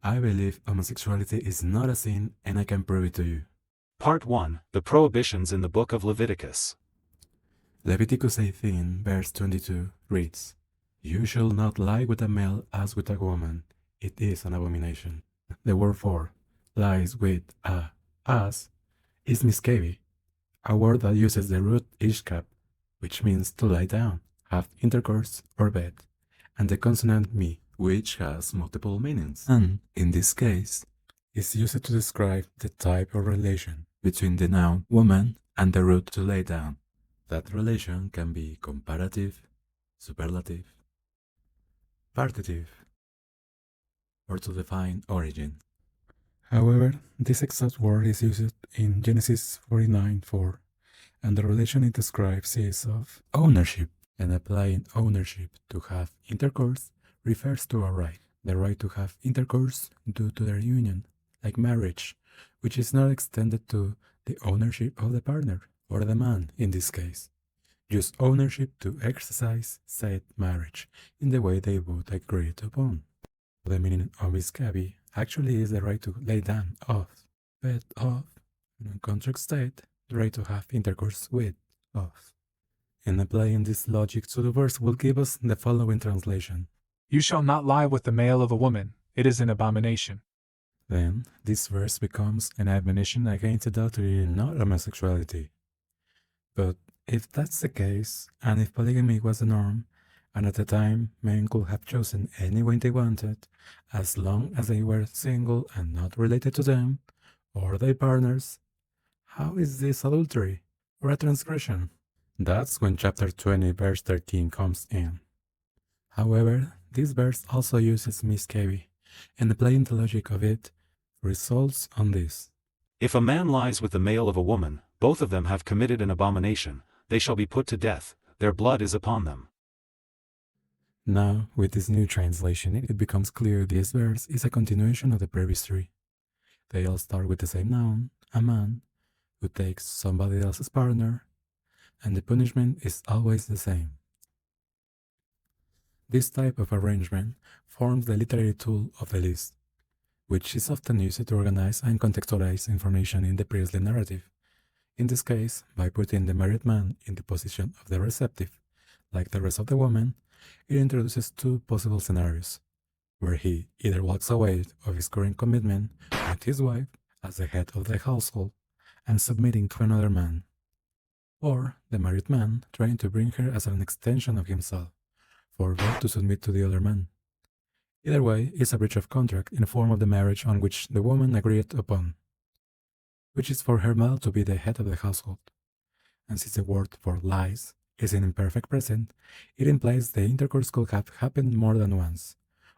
I believe homosexuality is not a sin, and I can prove it to you. Part 1. The Prohibitions in the Book of Leviticus. Leviticus 18, verse 22 reads, "You shall not lie with a male as with a woman. It is an abomination." The word for lies with a as is miscavi, a word that uses the root ishkab, which means to lie down, have intercourse, or bed, and the consonant mi, which has multiple meanings, and, in this case, is used to describe the type of relation between the noun woman and the root to lay down. That relation can be comparative, superlative, partitive, or to define origin. However, this exact word is used in Genesis 49:4, and the relation it describes is of ownership, and applying ownership to have intercourse refers to a right, the right to have intercourse due to their union, like marriage, which is not extended to the ownership of the partner, or the man in this case. Use ownership to exercise said marriage in the way they both agreed upon. The meaning of miscavi actually is the right to lay down of, bed of, and in contract state, the right to have intercourse with, of. And applying this logic to the verse will give us the following translation. You shall not lie with the male of a woman, it is an abomination. Then, this verse becomes an admonition against adultery and not homosexuality. But if that's the case, and if polygamy was the norm, and at the time men could have chosen any way they wanted, as long as they were single and not related to them, or their partners, how is this adultery, or a transgression? That's when chapter 20 verse 13 comes in. However, this verse also uses miscavi, and applying the logic of it results on this. If a man lies with the male of a woman, both of them have committed an abomination, they shall be put to death, their blood is upon them. Now, with this new translation, it becomes clear this verse is a continuation of the previous three. They all start with the same noun, a man, who takes somebody else's partner, and the punishment is always the same. This type of arrangement forms the literary tool of the list, which is often used to organize and contextualize information in the priestly narrative. In this case, by putting the married man in the position of the receptive, like the rest of the woman, it introduces two possible scenarios, where he either walks away of his current commitment with his wife as the head of the household and submitting to another man, or the married man trying to bring her as an extension of himself, for both to submit to the other man. Either way, it's a breach of contract in the form of the marriage on which the woman agreed upon, which is for her male to be the head of the household. And since the word for lies is in imperfect present, it implies the intercourse could have happened more than once,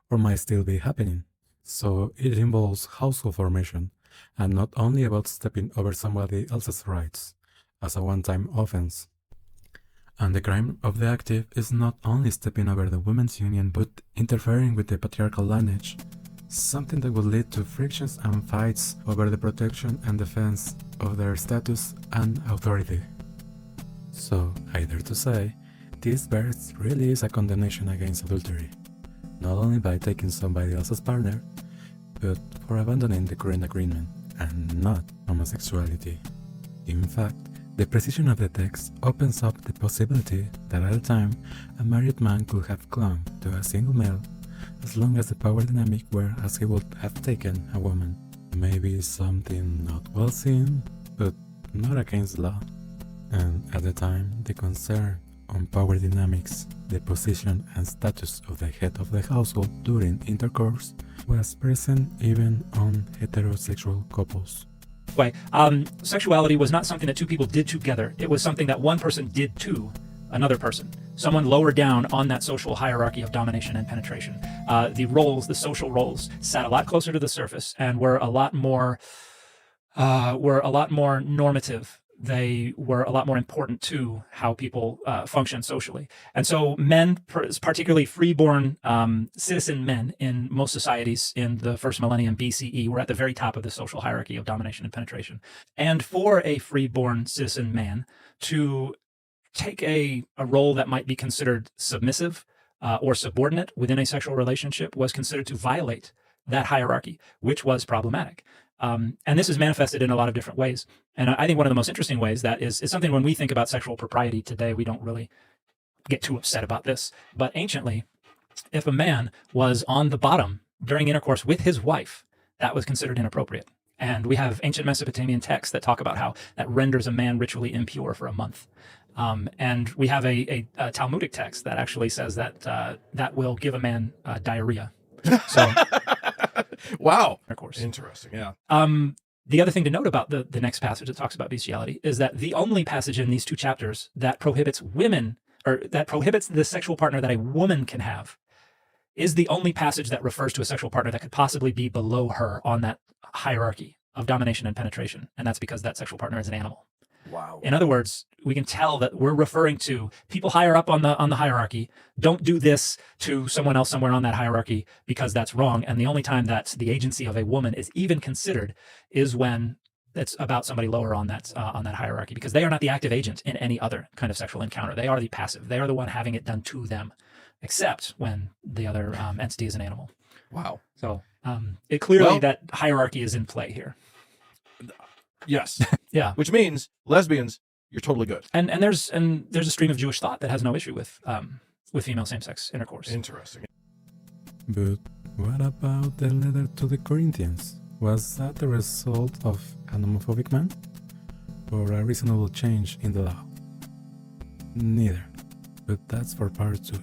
or might still be happening. So it involves household formation, and not only about stepping over somebody else's rights, as a one-time offense. And the crime of the active is not only stepping over the women's union, but interfering with the patriarchal lineage, something that would lead to frictions and fights over the protection and defense of their status and authority. So, I dare to say, this verse really is a condemnation against adultery, not only by taking somebody else's partner, but for abandoning the current agreement, and not homosexuality. In fact, the precision of the text opens up the possibility that at the time, a married man could have clung to a single male as long as the power dynamic were as he would have taken a woman. Maybe something not well seen, but not against the law. And at the time, the concern on power dynamics, the position and status of the head of the household during intercourse was present even on heterosexual couples. Way. Sexuality was not something that two people did together. It was something that one person did to another person. Someone lower down on that social hierarchy of domination and penetration. The roles, the social roles, sat a lot closer to the surface and were a lot more normative. They were a lot more important to how people function socially. And so men, particularly freeborn citizen men in most societies in the first millennium BCE, were at the very top of the social hierarchy of domination and penetration. And for a freeborn citizen man to take a role that might be considered submissive or subordinate within a sexual relationship was considered to violate that hierarchy, which was problematic. And this is manifested in a lot of different ways. And I think one of the most interesting ways that is something when we think about sexual propriety today, we don't really get too upset about this. But anciently, if a man was on the bottom during intercourse with his wife, that was considered inappropriate. And we have ancient Mesopotamian texts that talk about how that renders a man ritually impure for a month. And we have a Talmudic text that actually says that that will give a man diarrhea. So, wow. Intercourse. Interesting. Yeah. The other thing to note about the next passage that talks about bestiality is that the only passage in these two chapters that prohibits women, or that prohibits the sexual partner that a woman can have, is the only passage that refers to a sexual partner that could possibly be below her on that hierarchy of domination and penetration. And that's because that sexual partner is an animal. Wow. In other words, we can tell that we're referring to people higher up on the hierarchy. Don't do this to someone else somewhere on that hierarchy because that's wrong. And the only time that the agency of a woman is even considered is when it's about somebody lower on that hierarchy, because they are not the active agent in any other kind of sexual encounter. They are the passive. They are the one having it done to them, except when the other entity is an animal. Wow. So it clearly that hierarchy is in play here. Yes. Yeah. Which means lesbians, you're totally good. And there's a stream of Jewish thought that has no issue with female same-sex intercourse. Interesting. But what about the letter to the Corinthians? Was that the result of an homophobic man? Or a reasonable change in the law? Neither. But that's for part 2.